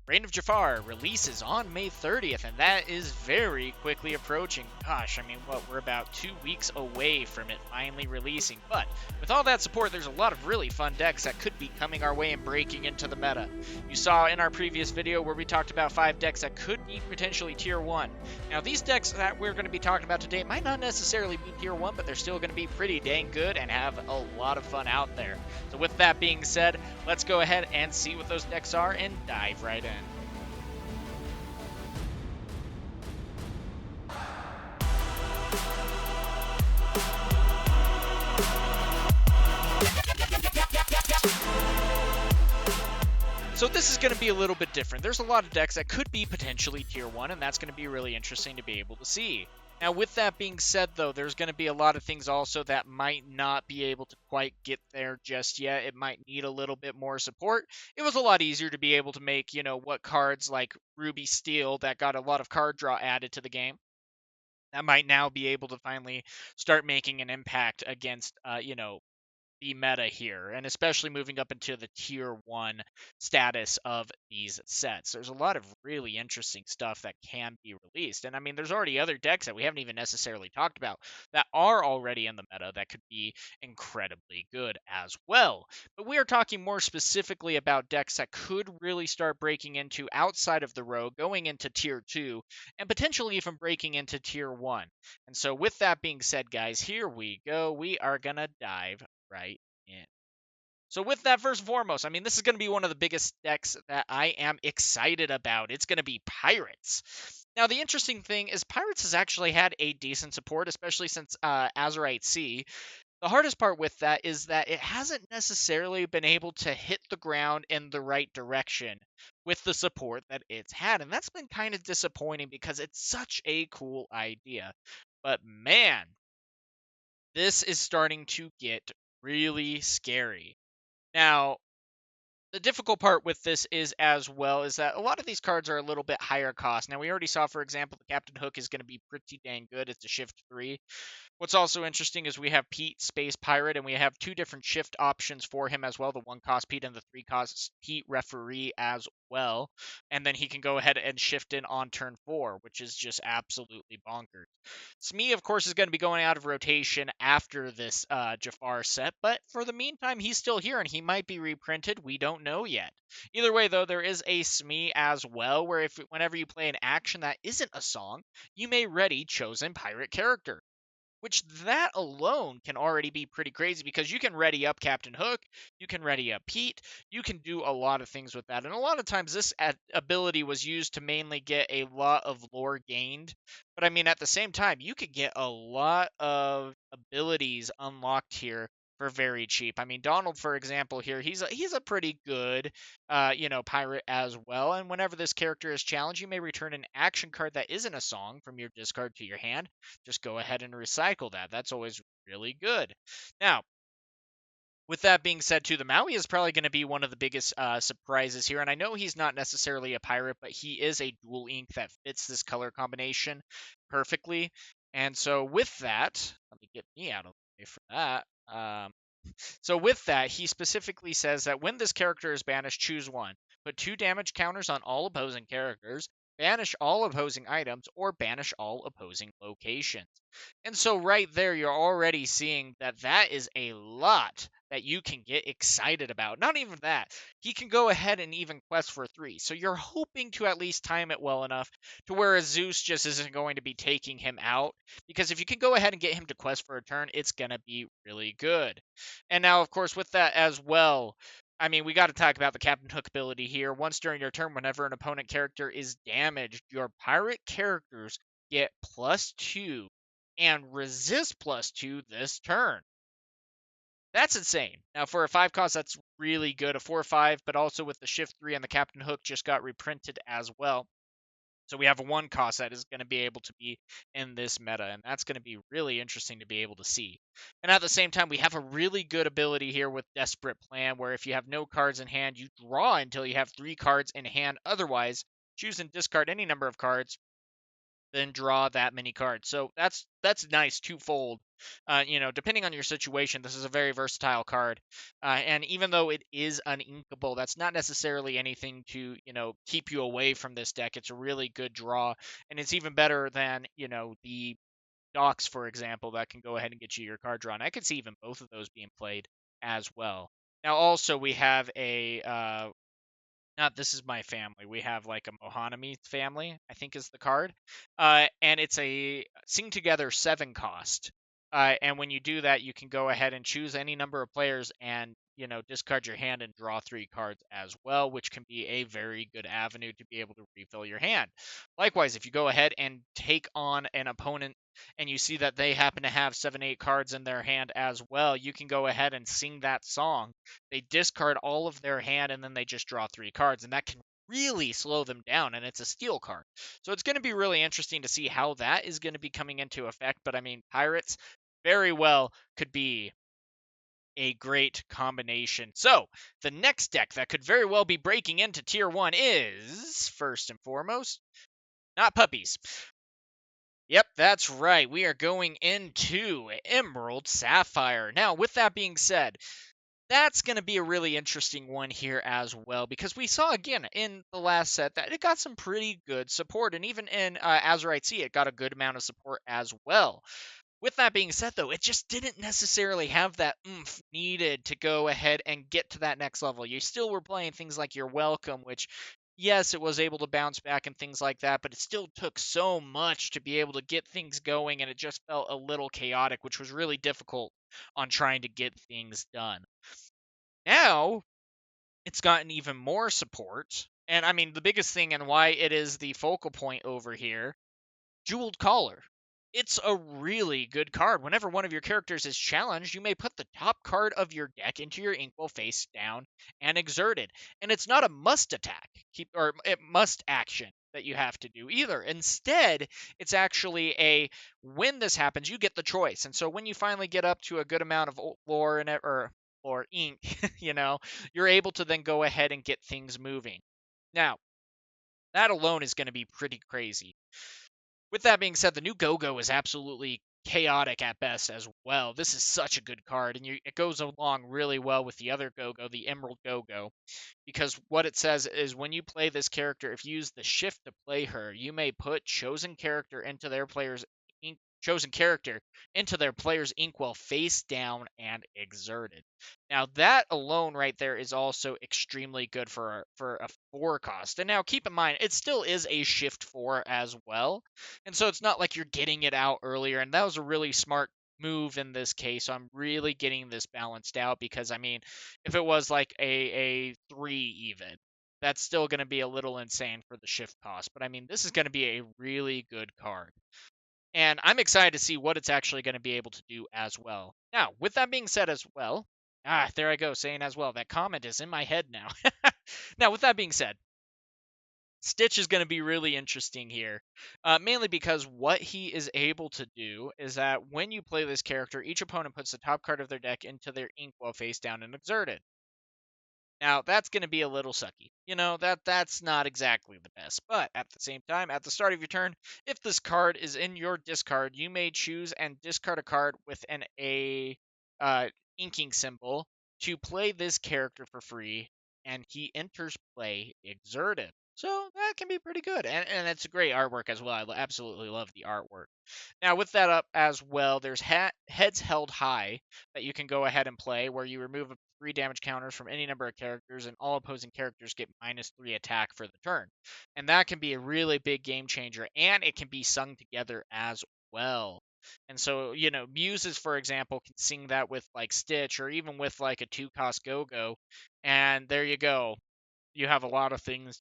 Reign of Jafar releases on May 30th, and that is very quickly approaching. Gosh, I mean, we're about 2 weeks away from it finally releasing. But with all that support, there's a lot of really fun decks that could be coming our way and breaking into the meta. You saw in our previous video where we talked about 5 decks that could be potentially Tier 1. Now, these decks that we're going to be talking about today might not necessarily be Tier 1, but they're still going to be pretty dang good and have a lot of fun out there. So with that being said, let's go ahead and see what those decks are and dive right in. So this is going to be a little bit different. There's a lot of decks that could be potentially Tier 1, and that's going to be really interesting to be able to see. Now, with that being said, though, there's going to be a lot of things also that might not be able to quite get there just yet. It might need a little bit more support. It was a lot easier to be able to make, what cards like Ruby Steel that got a lot of card draw added to the game. That might now be able to finally start making an impact against, the meta here, and especially moving up into the Tier 1 status of these sets. There's a lot of really interesting stuff that can be released. And I mean, there's already other decks that we haven't even necessarily talked about that are already in the meta that could be incredibly good as well. But we are talking more specifically about decks that could really start breaking into outside of the row, going into Tier 2, and potentially even breaking into Tier 1. And so with that being said, guys, here we go. We are going to dive right in. So with that, first and foremost, I mean, this is going to be one of the biggest decks that I am excited about. It's going to be Pirates. Now, the interesting thing is Pirates has actually had a decent support, especially since Azurite Sea. The hardest part with that is that it hasn't necessarily been able to hit the ground in the right direction with the support that it's had. And that's been kind of disappointing because it's such a cool idea. But man, this is starting to get really scary. Now, the difficult part with this is as well is that a lot of these cards are a little bit higher cost. Now, we already saw, for example, the Captain Hook is going to be pretty dang good. It's a shift 3. What's also interesting is we have Pete, Space Pirate, and we have 2 different shift options for him as well, the 1-cost Pete and the 3-cost Pete Referee as well. And then he can go ahead and shift in on turn 4, which is just absolutely bonkers. Smee, of course, is going to be going out of rotation after this Jafar set, but for the meantime, he's still here, and he might be reprinted. We don't know yet. Either way, though, there is a Smee as well, where whenever you play an action that isn't a song, you may ready chosen pirate character. Which that alone can already be pretty crazy because you can ready up Captain Hook, you can ready up Pete, you can do a lot of things with that. And a lot of times this ability was used to mainly get a lot of lore gained. But I mean, at the same time, you could get a lot of abilities unlocked here for very cheap. I mean, Donald, for example, here, he's a pretty good, pirate as well. And whenever this character is challenged, you may return an action card that isn't a song from your discard to your hand. Just go ahead and recycle that. That's always really good. Now, with that being said, too, the Maui is probably going to be one of the biggest surprises here. And I know he's not necessarily a pirate, but he is a dual ink that fits this color combination perfectly. And so with that, let me get me out of the way for that. So with that, he specifically says that when this character is banished, choose one. Put 2 damage counters on all opposing characters, banish all opposing items, or banish all opposing locations. And so right there, you're already seeing that that is a lot that you can get excited about. Not even that. He can go ahead and even quest for 3. So you're hoping to at least time it well enough to where a Zeus just isn't going to be taking him out. Because if you can go ahead and get him to quest for a turn, it's going to be really good. And now, of course, with that as well, I mean, we got to talk about the Captain Hook ability here. Once during your turn, whenever an opponent character is damaged, your pirate characters get +2 and resist +2 this turn. That's insane. Now, for a 5 cost, that's really good. A 4/5, but also with the shift 3 and the Captain Hook just got reprinted as well. So we have a 1 cost that is going to be able to be in this meta, and that's going to be really interesting to be able to see. And at the same time, we have a really good ability here with Desperate Plan, where if you have no cards in hand, you draw until you have 3 cards in hand. Otherwise, choose and discard any number of cards then draw that many cards. So that's nice twofold. Depending on your situation, this is a very versatile card. And even though it is uninkable, that's not necessarily anything to keep you away from this deck. It's a really good draw, and it's even better than the docks, for example, that can go ahead and get you your card drawn. I could see even both of those being played as well. Now, also we have a not this is my family. We have like a Mohanami family, I think is the card. And it's a Sing Together 7 cost. And when you do that, you can go ahead and choose any number of players and, discard your hand and draw 3 cards as well, which can be a very good avenue to be able to refill your hand. Likewise, if you go ahead and take on an opponent and you see that they happen to have 7, 8 cards in their hand as well, you can go ahead and sing that song. They discard all of their hand and then they just draw 3 cards, and that can really slow them down, and it's a steal card. So it's going to be really interesting to see how that is going to be coming into effect. But I mean, Pirates very well could be a great combination. So the next deck that could very well be breaking into tier 1 is, first and foremost, not puppies. Yep, that's right. We are going into Emerald Sapphire. Now, with that being said, that's going to be a really interesting one here as well, because we saw again in the last set that it got some pretty good support, and even in Azurite Sea, it got a good amount of support as well. With that being said, though, it just didn't necessarily have that oomph needed to go ahead and get to that next level. You still were playing things like Your Welcome, which, yes, it was able to bounce back and things like that, but it still took so much to be able to get things going, and it just felt a little chaotic, which was really difficult on trying to get things done. Now, it's gotten even more support. And I mean, the biggest thing and why it is the focal point over here, Jeweled Collar. It's a really good card. Whenever one of your characters is challenged, you may put the top card of your deck into your inkwell face down and exert it. And it's not a must attack, or it must action that you have to do either. Instead, it's actually a when this happens, you get the choice. And so when you finally get up to a good amount of lore in it, or ink, you're able to then go ahead and get things moving. Now, that alone is going to be pretty crazy. With that being said, the new Go-Go is absolutely chaotic at best as well. This is such a good card, and it goes along really well with the other Go-Go, the Emerald Go-Go, because what it says is when you play this character, if you use the shift to play her, you may put chosen character into their player's inkwell face down and exerted. Now that alone right there is also extremely good for a 4 cost. And now keep in mind, it still is a shift 4 as well. And so it's not like you're getting it out earlier. And that was a really smart move in this case. So I'm really getting this balanced out, because I mean, if it was like a 3 even, that's still going to be a little insane for the shift cost. But I mean, this is going to be a really good card. And I'm excited to see what it's actually going to be able to do as well. Now, with that being said as well, there I go, saying as well. That comment is in my head now. Now, with that being said, Stitch is going to be really interesting here, mainly because what he is able to do is that when you play this character, each opponent puts the top card of their deck into their inkwell face down and exerted. Now, that's going to be a little sucky. That's not exactly the best. But at the same time, at the start of your turn, if this card is in your discard, you may choose and discard a card with an inking symbol to play this character for free, and he enters play exerted. So that can be pretty good. And it's a great artwork as well. I absolutely love the artwork. Now, with that up as well, there's Heads Held High that you can go ahead and play, where you remove 3 damage counters from any number of characters, and all opposing characters get -3 attack for the turn. And that can be a really big game changer, and it can be sung together as well. And so, Muses, for example, can sing that with like Stitch, or even with like a 2-cost Go-Go, and there you go. You have a lot of things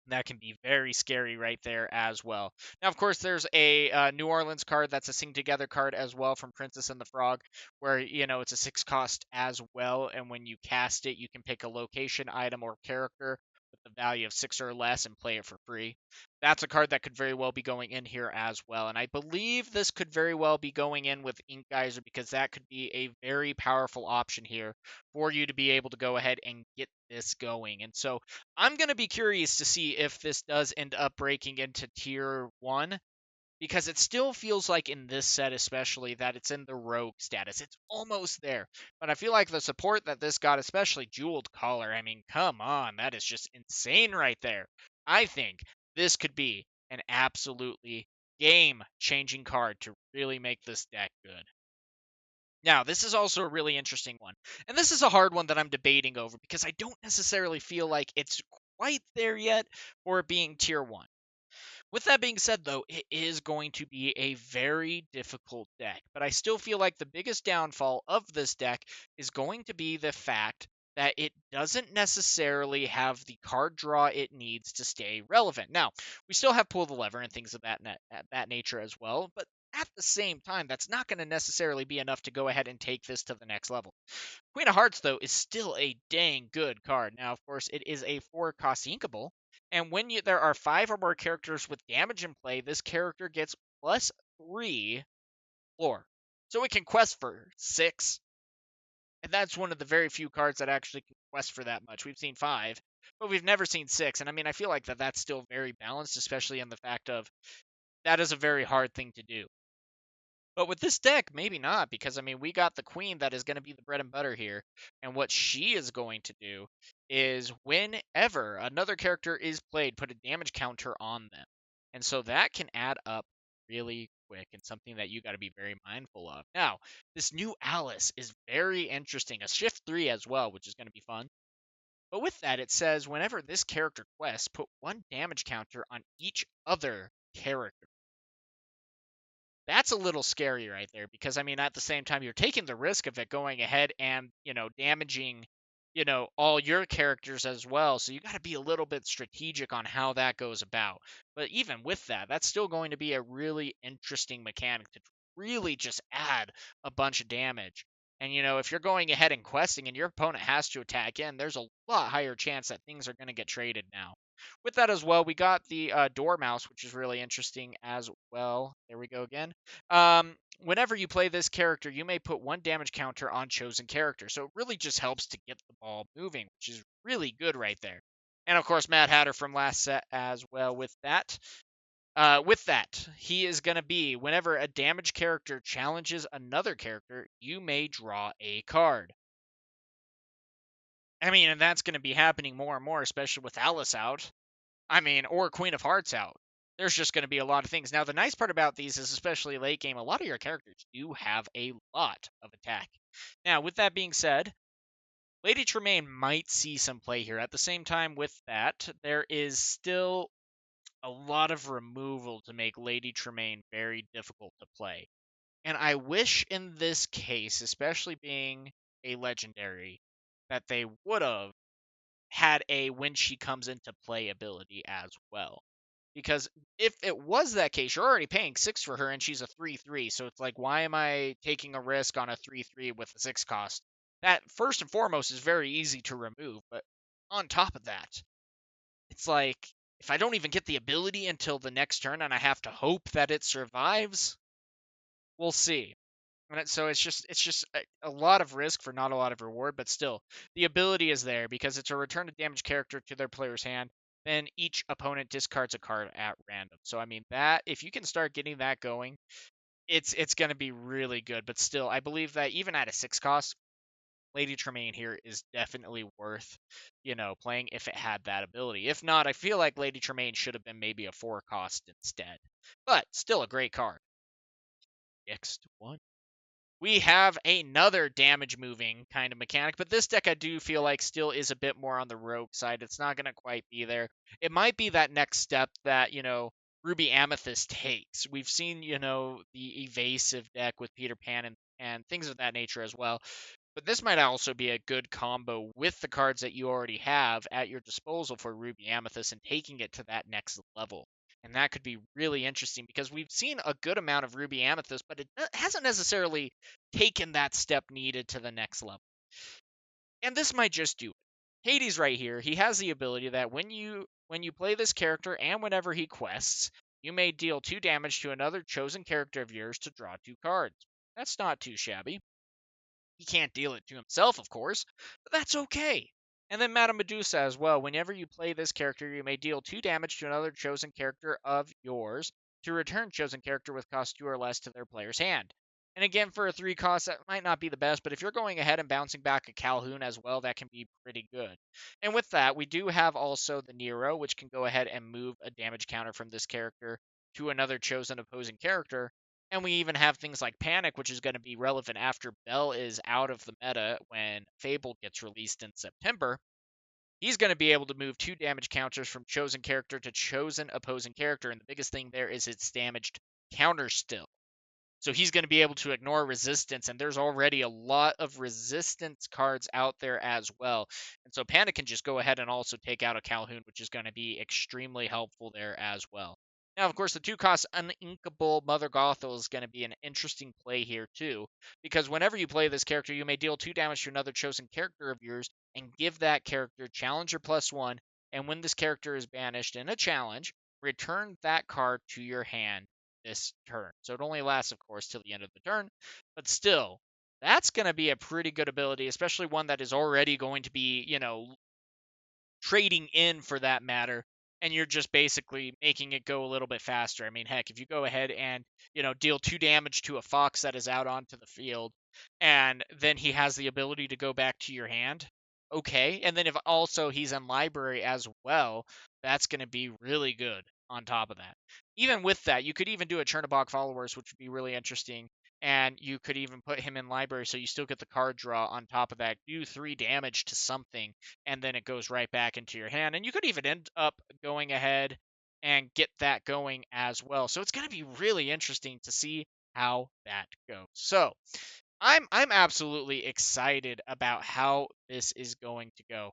that can be very scary right there as well. Now, of course, there's a New Orleans card that's a Sing Together card as well from Princess and the Frog, where, it's a 6 cost as well. And when you cast it, you can pick a location, item, or character with the value of 6 or less and play it for free. That's a card that could very well be going in here as well. And I believe this could very well be going in with Ink Geyser, because that could be a very powerful option here for you to be able to go ahead and get this going. And so I'm going to be curious to see if this does end up breaking into tier 1, because it still feels like in this set especially that it's in the rogue status. It's almost there. But I feel like the support that this got, especially Jeweled Collar, I mean, come on, that is just insane right there. I think this could be an absolutely game-changing card to really make this deck good. Now, this is also a really interesting one. And this is a hard one that I'm debating over because I don't necessarily feel like it's quite there yet for it being tier 1. With that being said, though, it is going to be a very difficult deck, but I still feel like the biggest downfall of this deck is going to be the fact that it doesn't necessarily have the card draw it needs to stay relevant. Now, we still have Pull the Lever and things of that nature as well, but at the same time, that's not going to necessarily be enough to go ahead and take this to the next level. Queen of Hearts, though, is still a dang good card. Now, of course, it is a 4-cost inkable, and when there are 5 or more characters with damage in play, this character gets +3 lore. So it can quest for 6, and that's one of the very few cards that actually can quest for that much. We've seen 5, but we've never seen 6, and I mean, I feel like that's still very balanced, especially in the fact of that is a very hard thing to do. But with this deck, maybe not, because I mean, we got the queen that is going to be the bread and butter here. And what she is going to do is whenever another character is played, put a damage counter on them. And so that can add up really quick and something that you got to be very mindful of. Now, this new Alice is very interesting, a shift 3 as well, which is going to be fun. But with that, it says whenever this character quests, put 1 damage counter on each other character. That's a little scary right there because I mean at the same time you're taking the risk of it going ahead and, damaging, all your characters as well. So you got to be a little bit strategic on how that goes about. But even with that, that's still going to be a really interesting mechanic to really just add a bunch of damage. And if you're going ahead and questing and your opponent has to attack in, there's a lot higher chance that things are going to get traded now. With that as well, we got the Dormouse, which is really interesting as well. There we go again. Whenever you play this character, you may put 1 damage counter on chosen character. So it really just helps to get the ball moving, which is really good right there. And of course, Mad Hatter from last set as well with that. He is going to be whenever a damage character challenges another character, you may draw a card. I mean, and that's going to be happening more and more, especially with Alice out. I mean, or Queen of Hearts out. There's just going to be a lot of things. Now, the nice part about these is, especially late game, a lot of your characters do have a lot of attack. Now, with that being said, Lady Tremaine might see some play here. At the same time, with that, there is still a lot of removal to make Lady Tremaine very difficult to play. And I wish in this case, especially being a legendary, that they would have had a when she comes into play ability as well. Because if it was that case, you're already paying 6 for her and she's a 3/3. So it's like, why am I taking a risk on a 3/3 with a 6 cost? That, first and foremost, is very easy to remove. But on top of that, it's like, if I don't even get the ability until the next turn and I have to hope that it survives, we'll see. So it's just a lot of risk for not a lot of reward, but still, the ability is there because it's a return a damage character to their player's hand. Then each opponent discards a card at random. So I mean that if you can start getting that going, it's going to be really good. But still, I believe that even at a 6 cost, Lady Tremaine here is definitely worth, playing if it had that ability. If not, I feel like Lady Tremaine should have been maybe a 4 cost instead. But still a great card. Next one. We have another damage moving kind of mechanic, but this deck I do feel like still is a bit more on the rogue side. It's not going to quite be there. It might be that next step that, Ruby Amethyst takes. We've seen, the evasive deck with Peter Pan and things of that nature as well. But this might also be a good combo with the cards that you already have at your disposal for Ruby Amethyst and taking it to that next level. And that could be really interesting because we've seen a good amount of Ruby Amethyst, but it hasn't necessarily taken that step needed to the next level. And this might just do it. Hades right here, he has the ability that when you play this character and whenever he quests, you may deal 2 damage to another chosen character of yours to draw 2 cards. That's not too shabby. He can't deal it to himself, of course, but that's okay. And then Madame Medusa as well. Whenever you play this character, you may deal 2 damage to another chosen character of yours to return chosen character with cost 2 or less to their player's hand. And again, for a 3 cost, that might not be the best, but if you're going ahead and bouncing back a Calhoun as well, that can be pretty good. And with that, we do have also the Nero, which can go ahead and move a damage counter from this character to another chosen opposing character. And we even have things like Panic, which is going to be relevant after Bell is out of the meta when Fable gets released in September. He's going to be able to move 2 damage counters from chosen character to chosen opposing character. And the biggest thing there is its damaged counter still. So he's going to be able to ignore resistance, and there's already a lot of resistance cards out there as well. And so Panda can just go ahead and also take out a Calhoun, which is going to be extremely helpful there as well. Now, of course, the 2-cost Uninkable Mother Gothel is going to be an interesting play here too, because whenever you play this character, you may deal 2 damage to another chosen character of yours and give that character Challenger +1, and when this character is banished in a challenge, return that card to your hand this turn. So it only lasts, of course, till the end of the turn, but still, that's going to be a pretty good ability, especially one that is already going to be, trading in for that matter, and you're just basically making it go a little bit faster. I mean, heck, if you go ahead and, deal 2 damage to a fox that is out onto the field, and then he has the ability to go back to your hand, okay. And then if also he's in library as well, that's going to be really good on top of that. Even with that, you could even do a Chernobog Followers, which would be really interesting. And you could even put him in library so you still get the card draw on top of that. Do 3 damage to something, and then it goes right back into your hand. And you could even end up going ahead and get that going as well. So it's going to be really interesting to see how that goes. So I'm absolutely excited about how this is going to go.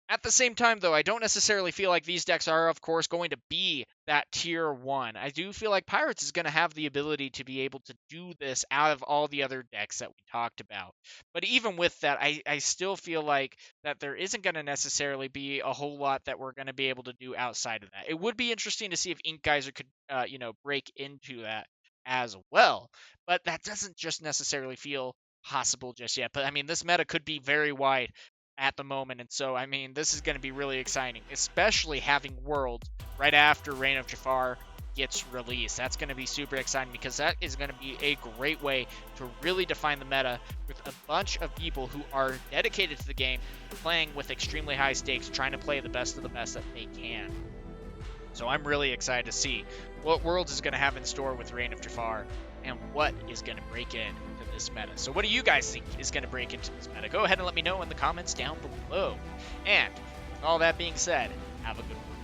At the same time, though, I don't necessarily feel like these decks are, of course, going to be that tier 1. I do feel like Pirates is going to have the ability to be able to do this out of all the other decks that we talked about. But even with that, I still feel like that there isn't going to necessarily be a whole lot that we're going to be able to do outside of that. It would be interesting to see if Ink Geyser could, break into that as well. But that doesn't just necessarily feel possible just yet. But I mean, this meta could be very wide at the moment, and so I mean, this is going to be really exciting, especially having Worlds right after Reign of Jafar gets released. That's going to be super exciting because that is going to be a great way to really define the meta with a bunch of people who are dedicated to the game, playing with extremely high stakes, trying to play the best of the best that they can. So I'm really excited to see what Worlds is going to have in store with Reign of Jafar and what is going to break in to this meta. So what do you guys think is going to break into this meta? Go ahead and let me know in the comments down below. And with all that being said, have a good one.